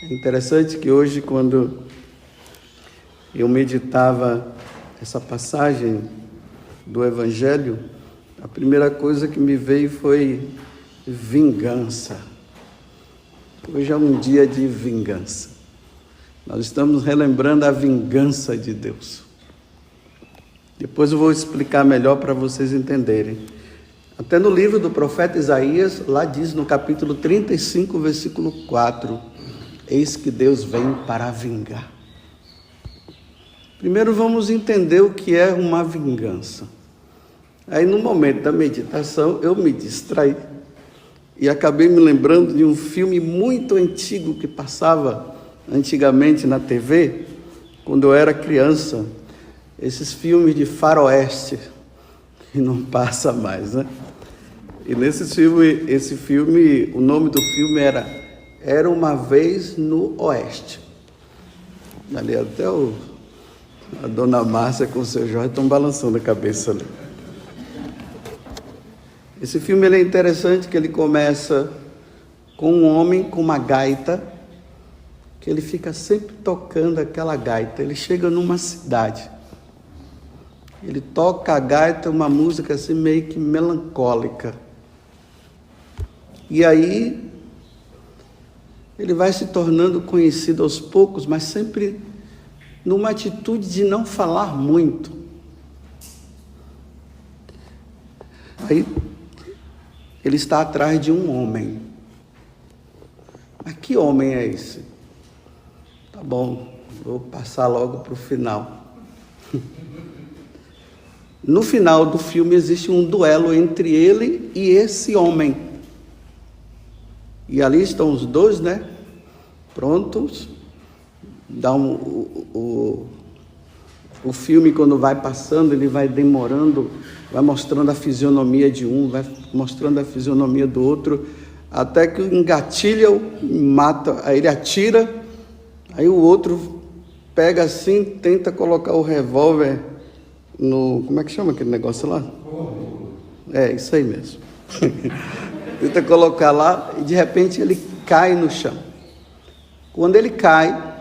É interessante que hoje, quando eu meditava essa passagem do Evangelho, a primeira coisa que me veio foi vingança. Hoje é um dia de vingança. Nós estamos relembrando a vingança de Deus. Depois eu vou explicar melhor para vocês entenderem. Até no livro do profeta Isaías, lá diz no capítulo 35, versículo 4, eis que Deus vem para vingar. Primeiro vamos entender o que é uma vingança. Aí no momento da meditação eu me distraí e acabei me lembrando de um filme muito antigo que passava antigamente na TV, quando eu era criança. Esses filmes de faroeste, que não passa mais, né? E esse filme, o nome do filme Era Uma Vez no Oeste. Ali até a dona Márcia com o seu Jorge estão balançando a cabeça ali. Esse filme é interessante, que ele começa com um homem com uma gaita, que ele fica sempre tocando aquela gaita. Ele chega numa cidade, ele toca a gaita, uma música assim meio que melancólica. E aí ele vai se tornando conhecido aos poucos, mas sempre numa atitude de não falar muito. Aí ele está atrás de um homem. Mas que homem é esse? Tá bom, vou passar logo para o final. No final do filme existe um duelo entre ele e esse homem. E ali estão os dois, né? Prontos. O filme, quando vai passando, ele vai demorando, vai mostrando a fisionomia de um, vai mostrando a fisionomia do outro, até que engatilha, mata, aí ele atira, aí o outro pega assim, tenta colocar o revólver no... Como é que chama aquele negócio lá? É, isso aí mesmo. Tenta colocar lá e de repente ele cai no chão. Quando ele cai,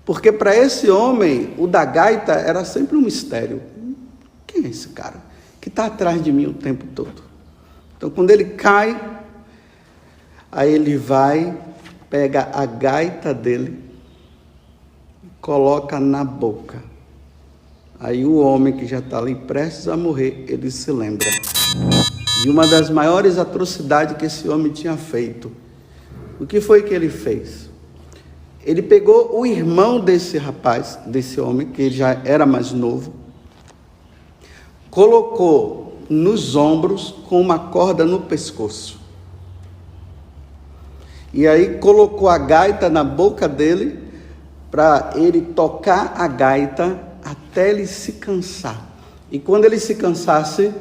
porque para esse homem, o da gaita era sempre um mistério. Quem é esse cara que está atrás de mim o tempo todo? Então, quando ele cai, aí ele vai, pega a gaita dele, coloca na boca. Aí o homem que já está ali prestes a morrer, ele se lembra de uma das maiores atrocidades que esse homem tinha feito. O que foi que ele fez? Ele pegou o irmão desse rapaz, desse homem, que ele já era mais novo, colocou nos ombros com uma corda no pescoço. E aí colocou a gaita na boca dele, para ele tocar a gaita até ele se cansar. E quando ele se cansasse,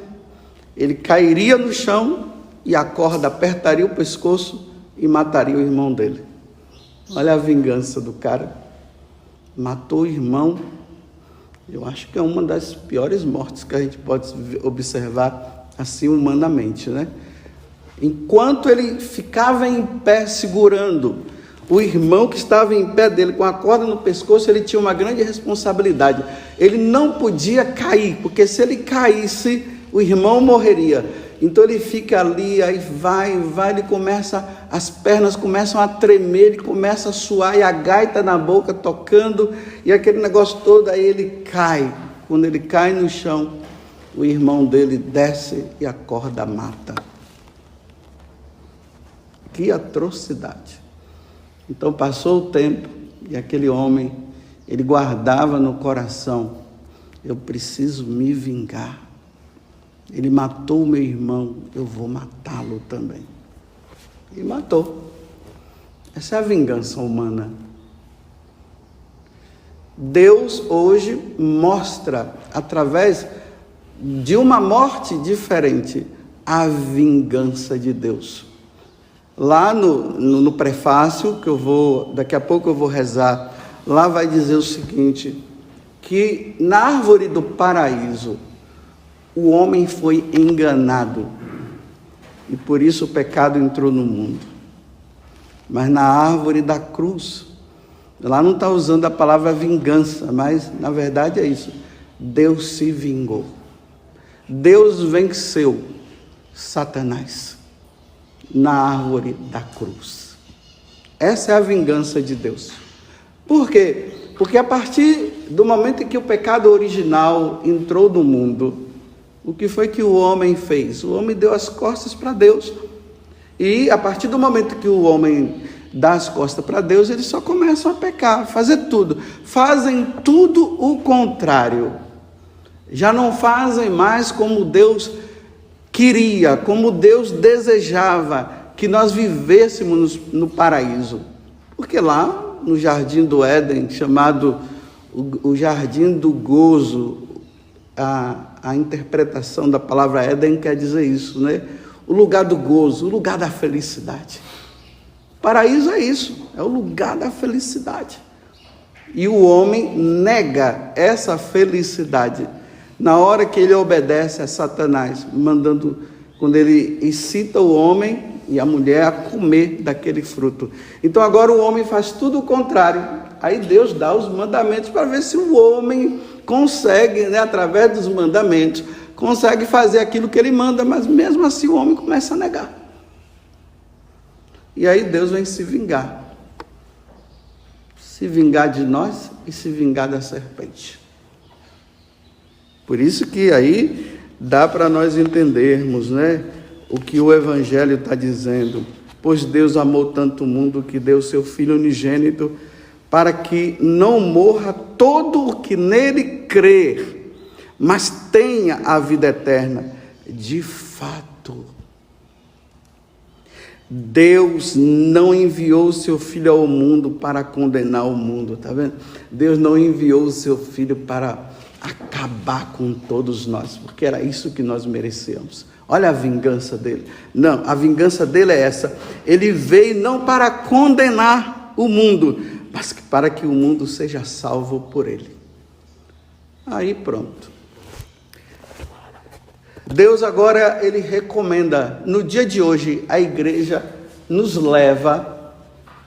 ele cairia no chão e a corda apertaria o pescoço e mataria o irmão dele. Olha a vingança do cara. Matou o irmão. Eu acho que é uma das piores mortes que a gente pode observar assim humanamente, né? Enquanto ele ficava em pé segurando o irmão que estava em pé dele com a corda no pescoço, ele tinha uma grande responsabilidade. Ele não podia cair, porque se ele caísse, o irmão morreria. Então ele fica ali, aí vai, ele começa, as pernas começam a tremer, ele começa a suar, e a gaita na boca tocando, e aquele negócio todo, aí ele cai. Quando ele cai no chão, o irmão dele desce e a corda mata. Que atrocidade! Então passou o tempo, e aquele homem, ele guardava no coração, eu preciso me vingar. Ele matou o meu irmão, eu vou matá-lo também. E matou. Essa é a vingança humana. Deus hoje mostra, através de uma morte diferente, a vingança de Deus. Lá no prefácio, que daqui a pouco eu vou rezar, lá vai dizer o seguinte, que na árvore do paraíso, o homem foi enganado, e por isso o pecado entrou no mundo. Mas na árvore da cruz, lá não está usando a palavra vingança, mas na verdade é isso. Deus se vingou. Deus venceu Satanás na árvore da cruz. Essa é a vingança de Deus. Por quê? Porque a partir do momento em que o pecado original entrou no mundo, o que foi que o homem fez? O homem deu as costas para Deus. E a partir do momento que o homem dá as costas para Deus, eles só começam a pecar, fazer tudo. Fazem tudo o contrário. Já não fazem mais como Deus queria, como Deus desejava que nós vivêssemos no paraíso. Porque lá no jardim do Éden, chamado o jardim do gozo, a interpretação da palavra Éden quer dizer isso, né? O lugar do gozo, o lugar da felicidade. Paraíso é isso, é o lugar da felicidade. E o homem nega essa felicidade na hora que ele obedece a Satanás, quando ele incita o homem e a mulher a comer daquele fruto. Então agora o homem faz tudo o contrário. Aí Deus dá os mandamentos para ver se o homem consegue, né, através dos mandamentos, consegue fazer aquilo que ele manda, mas mesmo assim o homem começa a negar. E aí Deus vem se vingar. Se vingar de nós e se vingar da serpente. Por isso que aí dá para nós entendermos, né, o que o Evangelho está dizendo. Pois Deus amou tanto o mundo que deu seu Filho unigênito, para que não morra todo o que nele crer, mas tenha a vida eterna. De fato, Deus não enviou o seu Filho ao mundo para condenar o mundo, tá vendo? Deus não enviou o seu Filho para acabar com todos nós, porque era isso que nós merecíamos. Olha a vingança dele. Não, a vingança dele é essa. Ele veio não para condenar o mundo, mas para que o mundo seja salvo por ele. Aí pronto. Deus agora, ele recomenda, no dia de hoje, a igreja nos leva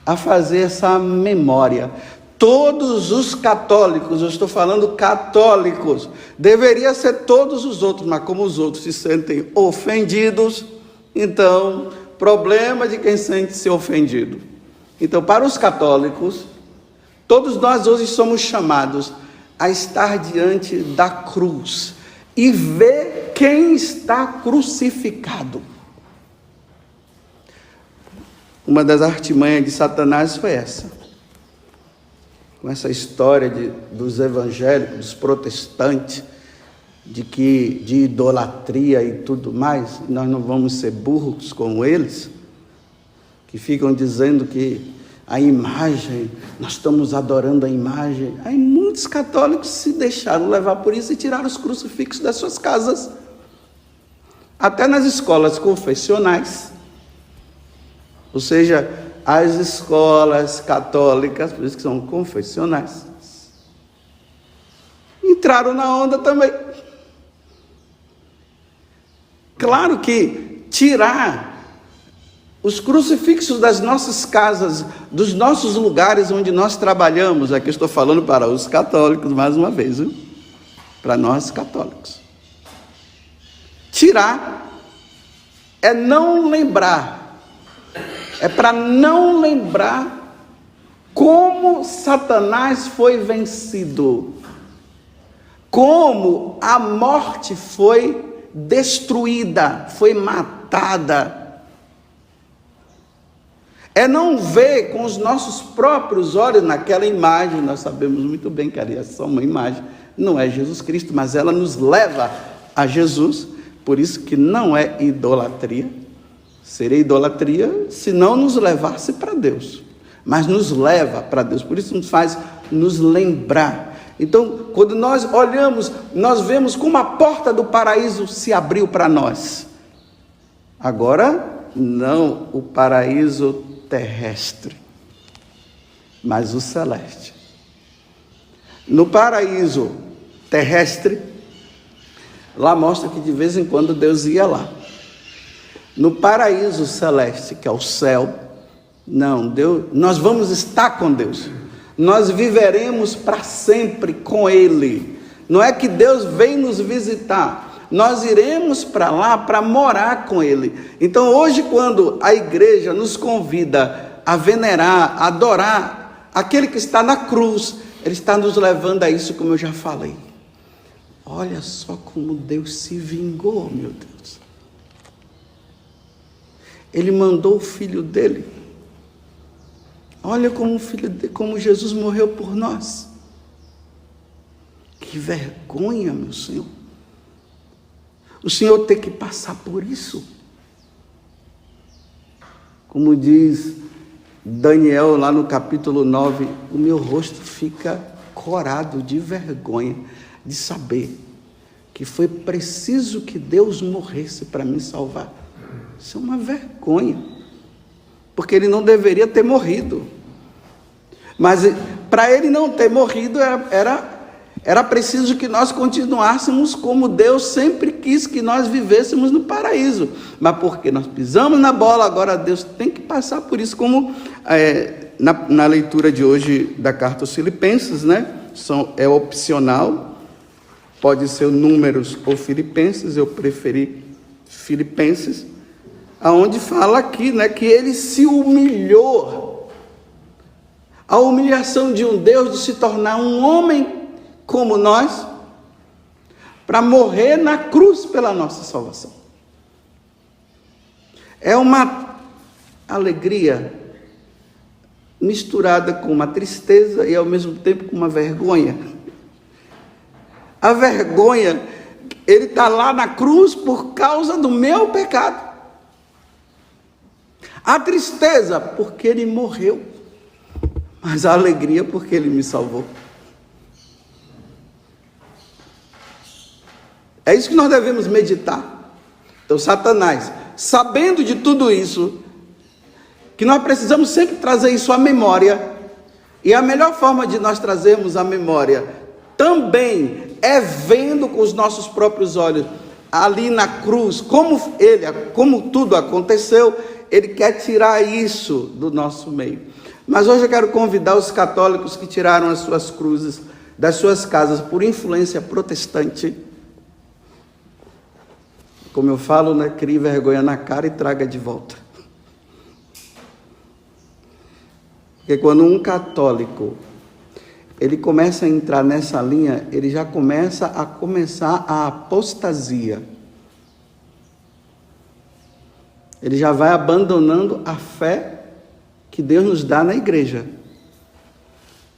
a fazer essa memória. Todos os católicos, eu estou falando católicos, deveria ser todos os outros, mas como os outros se sentem ofendidos, então, problema de quem sente-se ofendido. Então, para os católicos, todos nós hoje somos chamados a estar diante da cruz e ver quem está crucificado. Uma das artimanhas de Satanás foi essa. Com essa história dos evangélicos, dos protestantes, de idolatria e tudo mais, nós não vamos ser burros como eles, que ficam dizendo que a imagem, nós estamos adorando a imagem. Aí muitos católicos se deixaram levar por isso e tiraram os crucifixos das suas casas. Até nas escolas confessionais, ou seja, as escolas católicas, por isso que são confessionais, entraram na onda também. Claro que tirar os crucifixos das nossas casas, dos nossos lugares onde nós trabalhamos, aqui estou falando para os católicos mais uma vez, viu? Para nós católicos. Tirar é não lembrar, é para não lembrar como Satanás foi vencido, como a morte foi destruída, foi matada. É não ver com os nossos próprios olhos naquela imagem. Nós sabemos muito bem que ali é só uma imagem, não é Jesus Cristo, mas ela nos leva a Jesus. Por isso que não é idolatria. Seria idolatria se não nos levasse para Deus, mas nos leva para Deus. Por isso nos faz nos lembrar. Então, quando nós olhamos, nós vemos como a porta do paraíso se abriu para nós. Agora, não o paraíso terrestre, mas o celeste. No paraíso terrestre, lá mostra que de vez em quando Deus ia lá. No paraíso celeste, que é o céu, Não, Deus, nós vamos estar com Deus. Nós viveremos para sempre com Ele. Não é que Deus vem nos visitar, nós iremos para lá para morar com Ele. Então hoje, quando a igreja nos convida a venerar, a adorar aquele que está na cruz, Ele está nos levando a isso, como eu já falei. Olha só como Deus se vingou, meu Deus. Ele mandou o Filho dele. Olha como Jesus morreu por nós. Que vergonha, meu Senhor. O Senhor tem que passar por isso. Como diz Daniel lá no capítulo 9, o meu rosto fica corado de vergonha de saber que foi preciso que Deus morresse para me salvar. Isso é uma vergonha, porque Ele não deveria ter morrido. Mas para Ele não ter morrido era preciso que nós continuássemos como Deus sempre quis que nós vivêssemos no paraíso. Mas porque nós pisamos na bola, agora Deus tem que passar por isso, como na leitura de hoje da carta aos Filipenses, né? É opcional, pode ser Números ou Filipenses, eu preferi Filipenses, aonde fala aqui, né, que Ele se humilhou. A humilhação de um Deus de se tornar um homem como nós, para morrer na cruz pela nossa salvação. É uma alegria misturada com uma tristeza e ao mesmo tempo com uma vergonha. A vergonha, Ele está lá na cruz por causa do meu pecado. A tristeza, porque Ele morreu. Mas a alegria, porque Ele me salvou. É isso que nós devemos meditar. Então, Satanás, sabendo de tudo isso, que nós precisamos sempre trazer isso à memória, e a melhor forma de nós trazermos à memória também é vendo com os nossos próprios olhos, ali na cruz, como tudo aconteceu. Ele quer tirar isso do nosso meio. Mas hoje eu quero convidar os católicos que tiraram as suas cruzes das suas casas por influência protestante. Como eu falo, né? Crie vergonha na cara e traga de volta. Porque quando um católico, ele começa a entrar nessa linha, ele já começa a apostasia. Ele já vai abandonando a fé que Deus nos dá na igreja.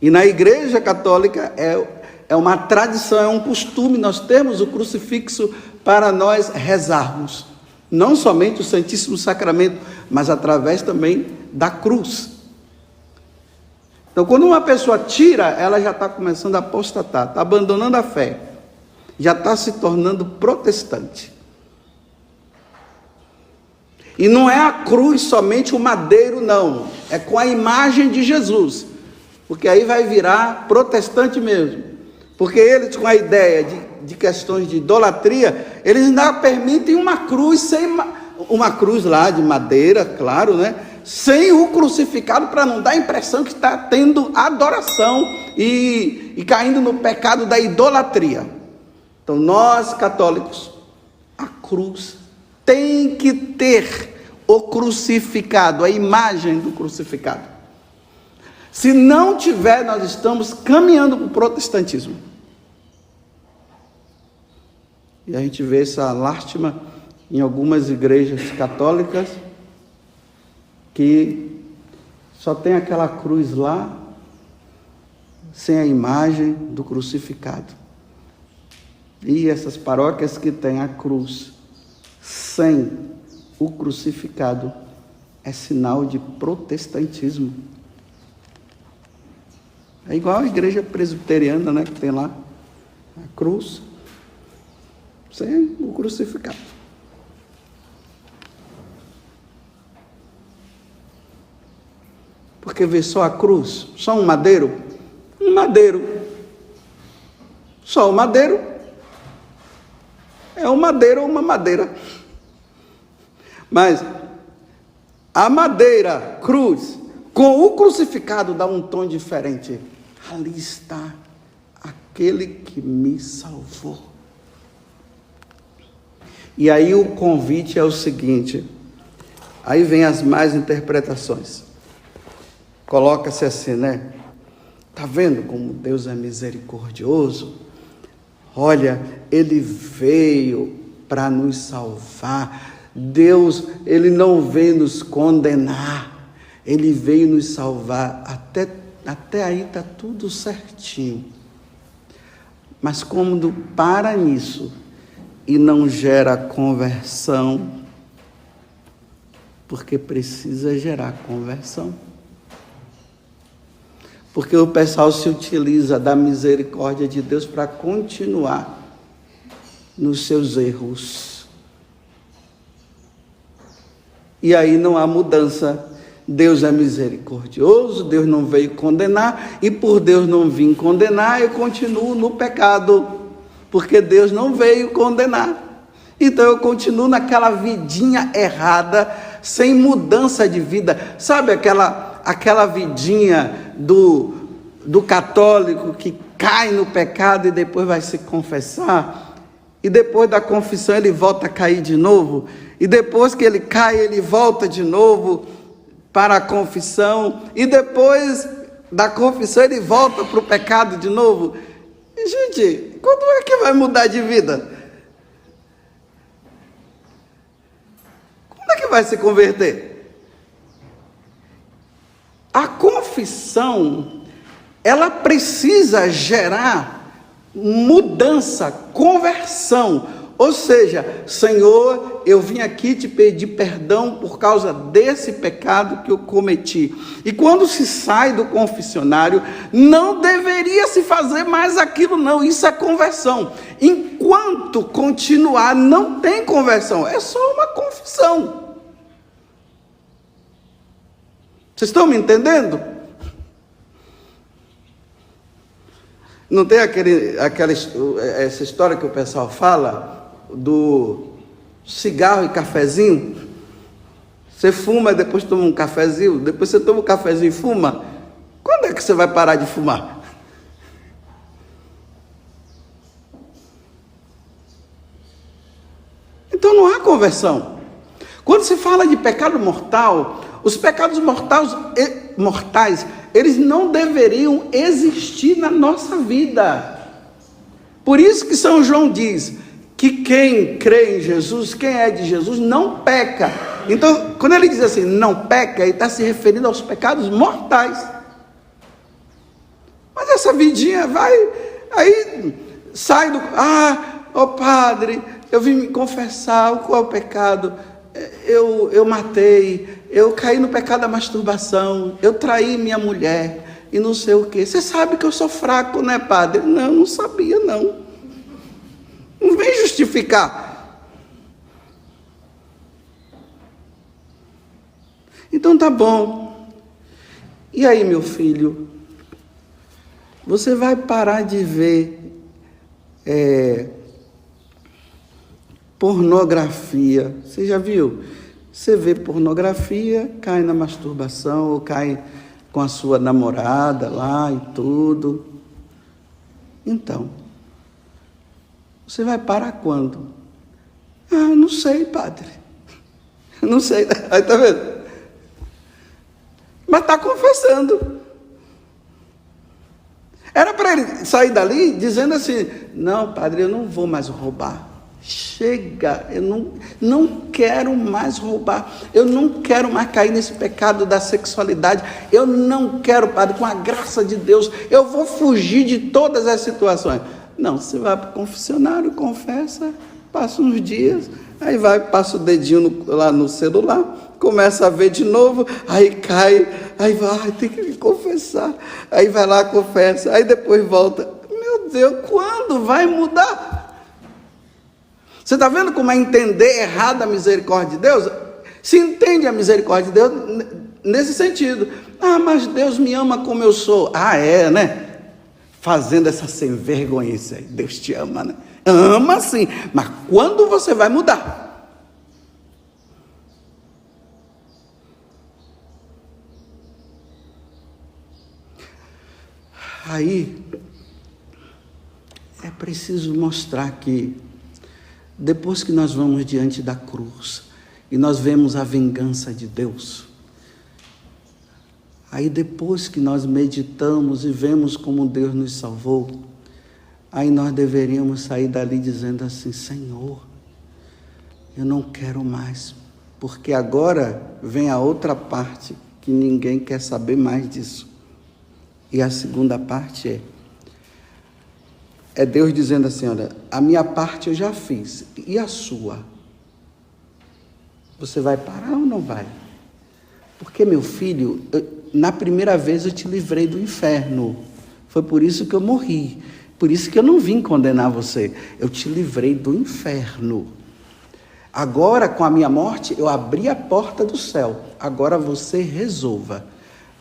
E na igreja católica é uma tradição, é um costume, nós temos o crucifixo para nós rezarmos. Não somente o Santíssimo Sacramento, mas através também da cruz. Então, quando uma pessoa tira, ela já está começando a apostatar, está abandonando a fé, já está se tornando protestante. E não é a cruz somente o madeiro, não. É com a imagem de Jesus. Porque aí vai virar protestante mesmo. Porque eles, com a ideia de questões de idolatria, eles ainda permitem uma cruz sem uma cruz lá de madeira, claro, né? Sem o crucificado, para não dar a impressão que está tendo adoração e caindo no pecado da idolatria. Então, nós católicos, a cruz tem que ter o crucificado, a imagem do crucificado. Se não tiver, nós estamos caminhando para o protestantismo. E a gente vê essa lástima em algumas igrejas católicas, que só tem aquela cruz lá, sem a imagem do crucificado. E essas paróquias que têm a cruz sem o crucificado é sinal de protestantismo. É igual a igreja presbiteriana, né, que tem lá a cruz sem o crucificado. Porque vê só a cruz, só um madeiro, só o madeiro, é um madeiro ou uma madeira. Mas a madeira, cruz, Com o crucificado dá um tom diferente. Ali está aquele que me salvou. E aí o convite é o seguinte, aí vem as mais interpretações. Coloca-se assim, né? Tá vendo como Deus é misericordioso? Olha, Ele veio para nos salvar. Deus, Ele não veio nos condenar. Ele veio nos salvar. Até aí está tudo certinho. Mas quando para nisso e não gera conversão, porque precisa gerar conversão. Porque o pessoal se utiliza da misericórdia de Deus para continuar nos seus erros. E aí não há mudança. Deus é misericordioso, Deus não veio condenar, e por Deus não vir condenar, eu continuo no pecado, porque Deus não veio condenar. Então eu continuo naquela vidinha errada, sem mudança de vida. Sabe aquela vidinha do católico que cai no pecado e depois vai se confessar? E depois da confissão ele volta a cair de novo? E depois que ele cai, ele volta de novo para a confissão, e depois da confissão ele volta para o pecado de novo? E, gente, quando é que vai mudar de vida? Quando é que vai se converter? A confissão, ela precisa gerar mudança, conversão. Ou seja, Senhor, eu vim aqui te pedir perdão por causa desse pecado que eu cometi. E quando se sai do confessionário, não deveria se fazer mais aquilo, não. Isso é conversão. Enquanto continuar, não tem conversão. É só uma confissão. Vocês estão me entendendo? Não tem essa história que o pessoal fala do cigarro e cafezinho? Você fuma e depois toma um cafezinho, depois você toma um cafezinho e fuma. Quando é que você vai parar de fumar? Então não há conversão. Quando se fala de pecado mortal, os pecados mortais, eles não deveriam existir na nossa vida. Por isso que São João diz que quem crê em Jesus, quem é de Jesus, não peca. Então, quando ele diz assim, não peca, ele está se referindo aos pecados mortais. Mas essa vidinha vai, aí sai do... padre, eu vim me confessar, qual é o pecado? Eu matei, eu caí no pecado da masturbação, eu traí minha mulher, e não sei o quê. Você sabe que eu sou fraco, né, padre? Não sabia, não. Não vem justificar. Então tá bom. E aí, meu filho? Você vai parar de ver pornografia. Você já viu? Você vê pornografia, cai na masturbação, ou cai com a sua namorada lá e tudo. Então, você vai parar quando? Não sei, padre. Não sei. Aí tá vendo? Mas está confessando. Era para ele sair dali dizendo assim, não, padre, eu não vou mais roubar. Chega, eu não quero mais roubar, eu não quero mais cair nesse pecado da sexualidade, eu não quero, padre, com a graça de Deus, eu vou fugir de todas as situações. Não, você vai para o confessionário, confessa, passa uns dias, aí passa o dedinho lá no celular, começa a ver de novo, aí cai, aí vai, tem que confessar, aí vai lá, confessa, aí depois volta. Meu Deus, quando vai mudar? Você está vendo como é entender errado a misericórdia de Deus? Se entende a misericórdia de Deus nesse sentido. Mas Deus me ama como eu sou. Né? Fazendo essa sem vergonhice. Deus te ama, né? Ama sim, mas quando você vai mudar? Aí é preciso mostrar que depois que nós vamos diante da cruz e nós vemos a vingança de Deus, aí depois que nós meditamos e vemos como Deus nos salvou, aí nós deveríamos sair dali dizendo assim: Senhor, eu não quero mais, porque agora vem a outra parte que ninguém quer saber mais disso. E a segunda parte é Deus dizendo assim: olha, a minha parte eu já fiz, e a sua? Você vai parar ou não vai? Porque, meu filho, na primeira vez eu te livrei do inferno, foi por isso que eu morri, por isso que eu não vim condenar você, eu te livrei do inferno. Agora, com a minha morte, eu abri a porta do céu, agora você resolva,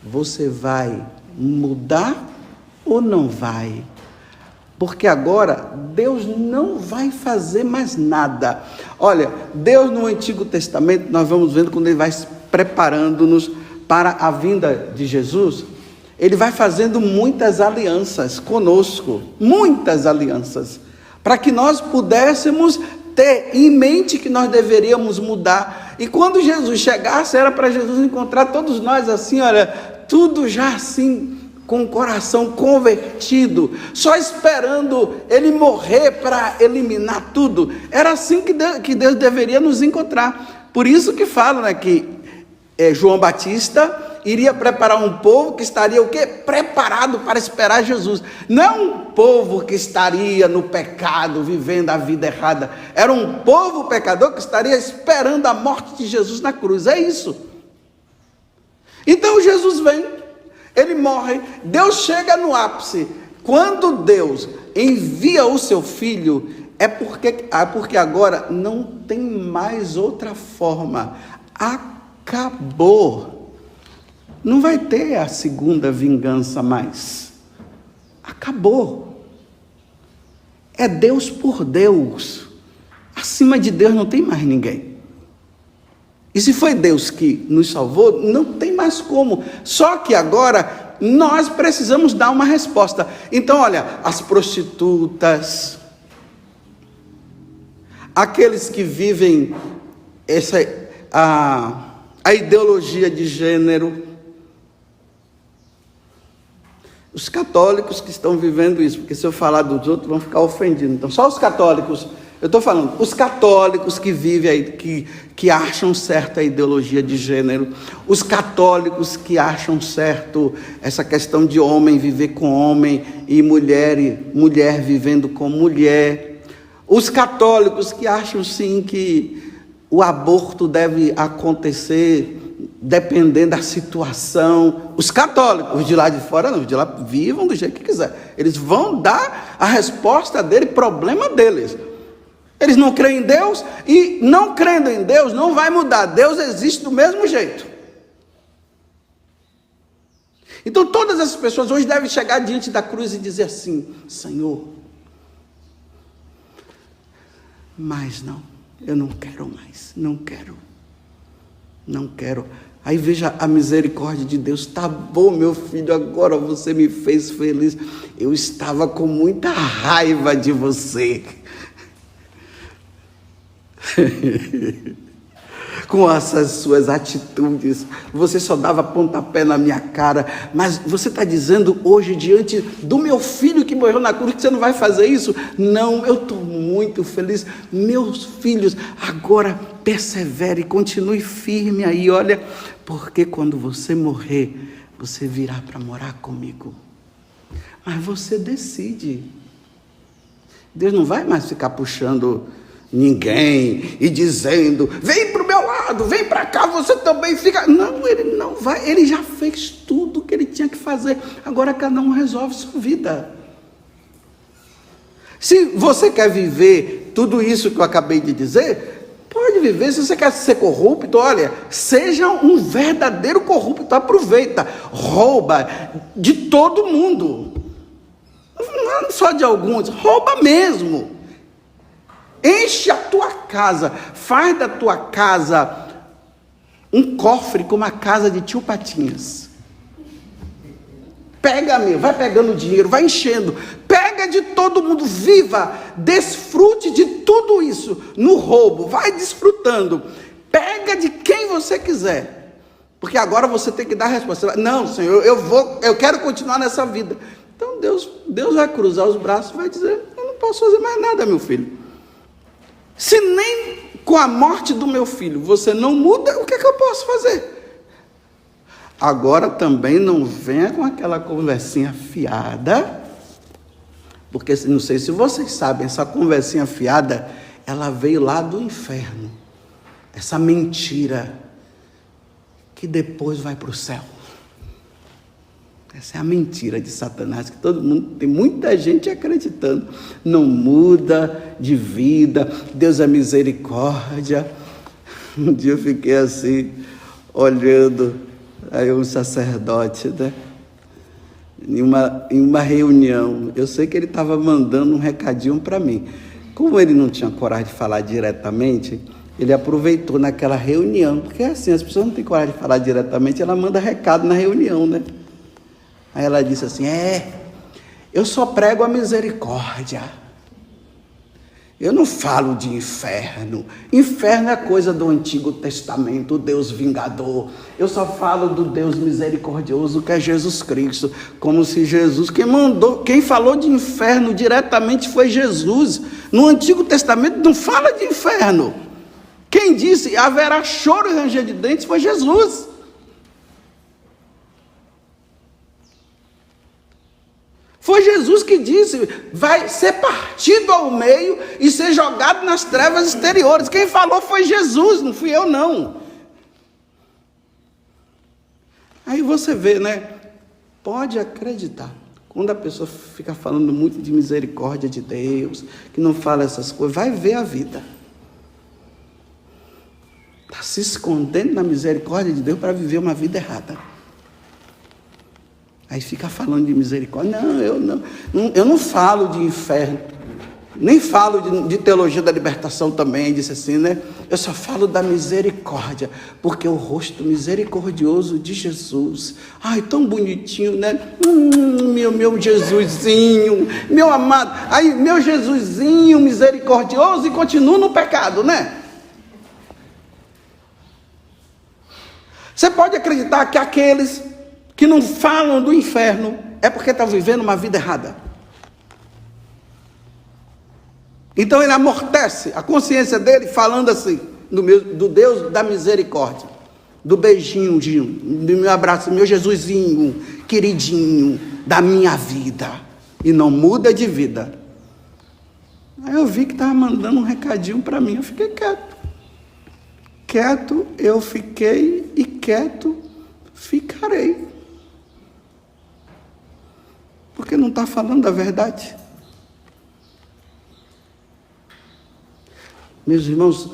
você vai mudar ou não vai? Porque agora Deus não vai fazer mais nada. Olha, Deus no Antigo Testamento, nós vamos vendo quando Ele vai preparando-nos para a vinda de Jesus, Ele vai fazendo muitas alianças conosco, muitas alianças, para que nós pudéssemos ter em mente que nós deveríamos mudar. E quando Jesus chegasse, era para Jesus encontrar todos nós assim, olha, tudo já assim, com o coração convertido, só esperando Ele morrer para eliminar tudo. Era assim que Deus deveria nos encontrar. Por isso que fala, né, que João Batista iria preparar um povo que estaria o quê? Preparado para esperar Jesus. Não um povo que estaria no pecado, vivendo a vida errada. Era um povo pecador que estaria esperando a morte de Jesus na cruz. É isso. Então Jesus vem, Ele morre, Deus chega no ápice. Quando Deus envia o seu Filho, é porque agora não tem mais outra forma. Acabou. Não vai ter a segunda vingança mais. Acabou. É Deus por Deus. Acima de Deus não tem mais ninguém. E se foi Deus que nos salvou, não tem mais como. Só que agora nós precisamos dar uma resposta. Então, olha, as prostitutas, aqueles que vivem a ideologia de gênero, os católicos que estão vivendo isso, porque se eu falar dos outros vão ficar ofendidos. Então, só os católicos, eu estou falando, os católicos que vivem aí, que acham certa a ideologia de gênero, os católicos que acham certo essa questão de homem viver com homem e mulher vivendo com mulher, os católicos que acham sim que o aborto deve acontecer dependendo da situação. Os católicos de lá de fora não, de lá vivam do jeito que quiser, eles vão dar a resposta dele, problema deles. Eles não creem em Deus, e não crendo em Deus não vai mudar, Deus existe do mesmo jeito. Então todas essas pessoas hoje devem chegar diante da cruz e dizer assim: Senhor, mas não, eu não quero mais, não quero. Aí veja a misericórdia de Deus. Tá bom, meu filho, agora você me fez feliz. Eu estava com muita raiva de você. Com essas suas atitudes, você só dava pontapé na minha cara, mas você está dizendo hoje, diante do meu filho que morreu na cruz, que você não vai fazer isso? Não, eu estou muito feliz. Meus filhos, agora persevere, continue firme aí, olha, porque quando você morrer, você virá para morar comigo. Mas você decide. Deus não vai mais ficar puxando ninguém e dizendo: vem para o meu lado, vem para cá, você também fica. Não, Ele não vai, Ele já fez tudo o que Ele tinha que fazer. Agora cada um resolve sua vida. Se você quer viver tudo isso que eu acabei de dizer, pode viver. Se você quer ser corrupto, olha, seja um verdadeiro corrupto, aproveita, rouba de todo mundo, não só de alguns, rouba mesmo. Enche a tua casa, faz da tua casa um cofre como a casa de tio Patinhas. Pega mesmo, vai pegando dinheiro, vai enchendo, pega de todo mundo, viva, desfrute de tudo isso no roubo, vai desfrutando, pega de quem você quiser, porque agora você tem que dar a resposta. Não, Senhor, eu quero continuar nessa vida. Então Deus vai cruzar os braços e vai dizer: eu não posso fazer mais nada, meu filho. Se nem com a morte do meu filho você não muda, o que é que eu posso fazer? Agora também não venha com aquela conversinha fiada, porque não sei se vocês sabem, essa conversinha fiada, ela veio lá do inferno. Essa mentira, que depois vai para o céu. Essa é a mentira de Satanás, que todo mundo, tem muita gente acreditando. Não muda de vida, Deus é misericórdia. Um dia eu fiquei assim, olhando. Aí um sacerdote, né? Em uma reunião, eu sei que ele estava mandando um recadinho para mim. Como ele não tinha coragem de falar diretamente, ele aproveitou naquela reunião, porque assim, as pessoas não têm coragem de falar diretamente, ela manda recado na reunião, né? Aí ela disse assim: eu só prego a misericórdia. Eu não falo de inferno. Inferno é coisa do Antigo Testamento, o Deus vingador. Eu só falo do Deus misericordioso, que é Jesus Cristo. Como se Jesus, quem falou de inferno diretamente foi Jesus. No Antigo Testamento não fala de inferno. Quem disse haverá choro e ranger de dentes foi Jesus. Foi Jesus que disse: vai ser partido ao meio e ser jogado nas trevas exteriores. Quem falou foi Jesus, não fui eu não. Aí você vê, né? Pode acreditar. Quando a pessoa fica falando muito de misericórdia de Deus, que não fala essas coisas, vai ver a vida. Está se escondendo na misericórdia de Deus para viver uma vida errada. Aí fica falando de misericórdia. Não, eu não falo de inferno, nem falo de teologia da libertação também, disse assim, né? Eu só falo da misericórdia, porque o rosto misericordioso de Jesus, ai, tão bonitinho, né? Meu Jesusinho, meu amado, aí, meu Jesusinho misericordioso, e continua no pecado, né? Você pode acreditar que aqueles que não falam do inferno é porque estão vivendo uma vida errada. Então ele amortece a consciência dele falando assim, do Deus da misericórdia, do beijinho, do meu abraço, meu Jesusinho, queridinho, da minha vida, e não muda de vida. Aí eu vi que estava mandando um recadinho para mim, eu fiquei quieto. Quieto eu fiquei e quieto ficarei. Porque não está falando a verdade. Meus irmãos,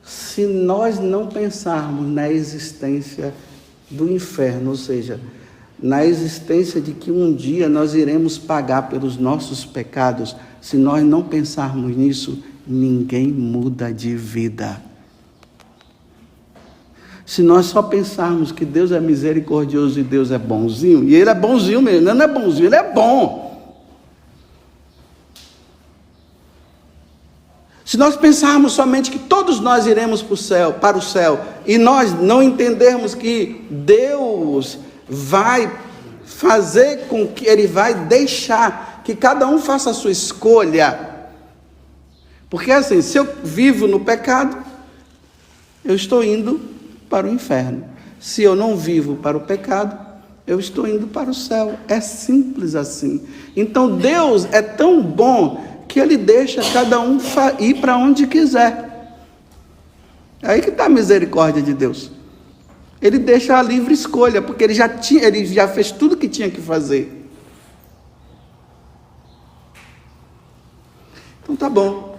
se nós não pensarmos na existência do inferno, ou seja, na existência de que um dia nós iremos pagar pelos nossos pecados, se nós não pensarmos nisso, ninguém muda de vida. Se nós só pensarmos que Deus é misericordioso e Deus é bonzinho, e Ele é bonzinho mesmo, não é bonzinho, Ele é bom. Se nós pensarmos somente que todos nós iremos para o céu, e nós não entendermos que Deus vai fazer com que Ele vai deixar que cada um faça a sua escolha, porque assim, se eu vivo no pecado, eu estou indo para o inferno. Se eu não vivo para o pecado, eu estou indo para o céu. É simples assim. Então Deus é tão bom que Ele deixa cada um ir para onde quiser. Aí que está a misericórdia de Deus. Ele deixa a livre escolha, porque ele já fez tudo que tinha que fazer. Então tá bom.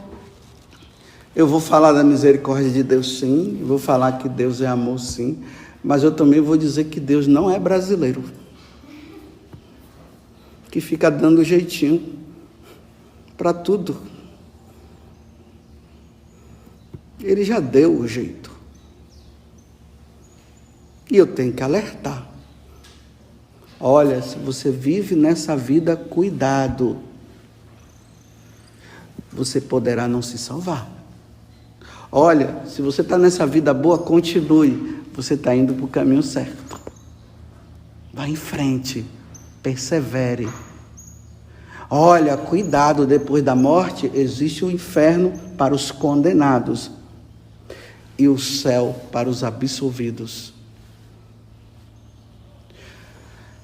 Eu vou falar da misericórdia de Deus, sim. Vou falar que Deus é amor, sim. Mas eu também vou dizer que Deus não é brasileiro, que fica dando jeitinho para tudo. Ele já deu o jeito. E eu tenho que alertar. Olha, se você vive nessa vida, cuidado. Você poderá não se salvar. Olha, se você está nessa vida boa, continue. Você está indo para o caminho certo. Vá em frente. Persevere. Olha, cuidado, depois da morte existe o inferno para os condenados e o céu para os absolvidos.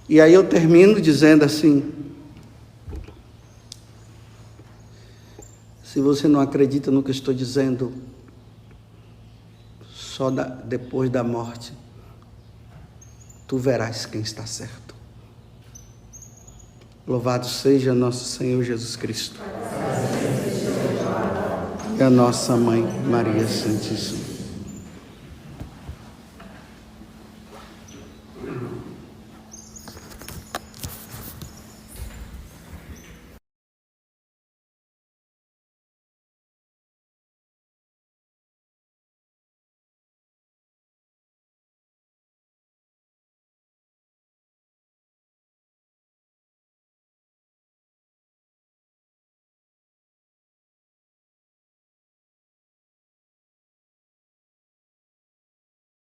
E aí eu termino dizendo assim: se você não acredita no que eu estou dizendo, só depois da morte tu verás quem está certo. Louvado seja nosso Senhor Jesus Cristo e a nossa Mãe Maria Santíssima.